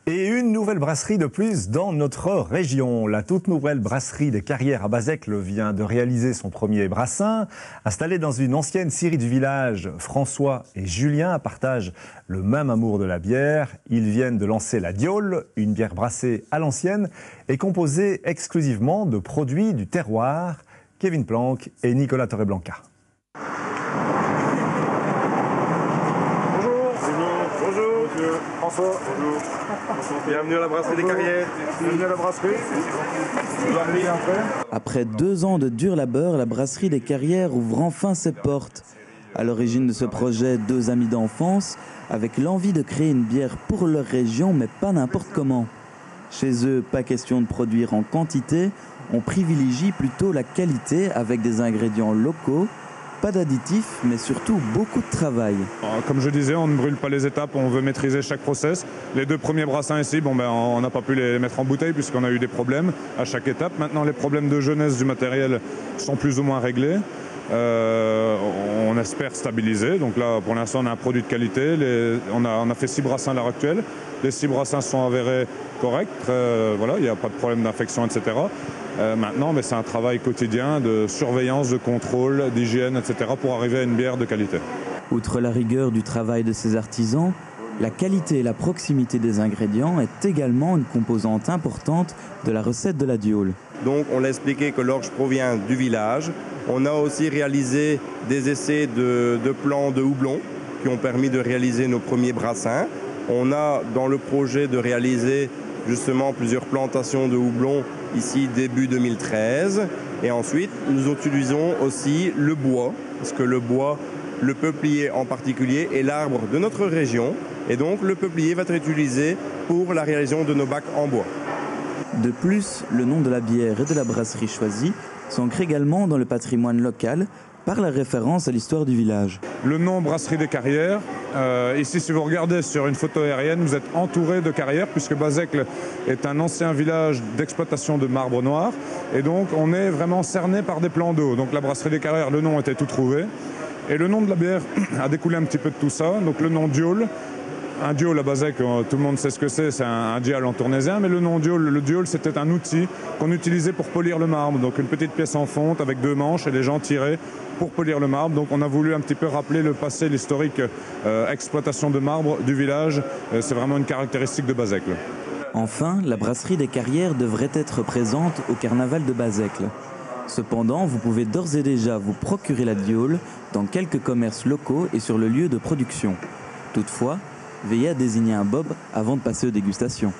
Et une nouvelle brasserie de plus dans notre région. La toute nouvelle brasserie des Carrières à Bazecle vient de réaliser son premier brassin. Installé dans une ancienne scierie du village, François et Julien partagent le même amour de la bière. Ils viennent de lancer la Diole, une bière brassée à l'ancienne et composée exclusivement de produits du terroir. Kevin Planck et Nicolas Torreblanca. Bonjour, François. Bonjour. Bienvenue à la brasserie des Carrières. Bienvenue à la brasserie. Après 2 ans de dur labeur, la brasserie des Carrières ouvre enfin ses portes. À l'origine de ce projet, 2 amis d'enfance, avec l'envie de créer une bière pour leur région, mais pas n'importe comment. Chez eux, pas question de produire en quantité, on privilégie plutôt la qualité avec des ingrédients locaux. Pas d'additifs, mais surtout beaucoup de travail. Comme je disais, on ne brûle pas les étapes, on veut maîtriser chaque process. Les 2 premiers brassins ici, on n'a pas pu les mettre en bouteille puisqu'on a eu des problèmes à chaque étape. Maintenant, les problèmes de jeunesse du matériel sont plus ou moins réglés. On espère stabiliser. Donc là, pour l'instant, on a un produit de qualité. On a fait 6 brassins à l'heure actuelle. Les 6 brassins sont avérés corrects. Voilà, il n'y a pas de problème d'infection, etc. Maintenant, c'est un travail quotidien de surveillance, de contrôle, d'hygiène, etc. pour arriver à une bière de qualité. Outre la rigueur du travail de ces artisans, la qualité et la proximité des ingrédients est également une composante importante de la recette de la Diole. Donc on l'a expliqué que l'orge provient du village. On a aussi réalisé des essais de plants de houblon qui ont permis de réaliser nos premiers brassins. On a dans le projet de réaliser justement plusieurs plantations de houblon ici début 2013. Et ensuite, nous utilisons aussi le bois, parce que le bois, le peuplier en particulier, est l'arbre de notre région. Et donc le peuplier va être utilisé pour la réalisation de nos bacs en bois. De plus, le nom de la bière et de la brasserie choisie s'ancre également dans le patrimoine local par la référence à l'histoire du village. Le nom Brasserie des Carrières, ici si vous regardez sur une photo aérienne, vous êtes entouré de carrières puisque Bazecle est un ancien village d'exploitation de marbre noir et donc on est vraiment cerné par des plans d'eau. Donc la Brasserie des Carrières, le nom était tout trouvé et le nom de la bière a découlé un petit peu de tout ça. Donc le nom Diole. Un diole à Bazecle, tout le monde sait ce que c'est un dial en tournésien, mais le nom diole, le diole c'était un outil qu'on utilisait pour polir le marbre, donc une petite pièce en fonte avec 2 manches et les gens tiraient pour polir le marbre. Donc on a voulu un petit peu rappeler le passé, l'historique exploitation de marbre du village, c'est vraiment une caractéristique de Bazecle. Enfin, la brasserie des Carrières devrait être présente au carnaval de Bazecle. Cependant, vous pouvez d'ores et déjà vous procurer la Diole dans quelques commerces locaux et sur le lieu de production. Toutefois, veillez à désigner un bob avant de passer aux dégustations.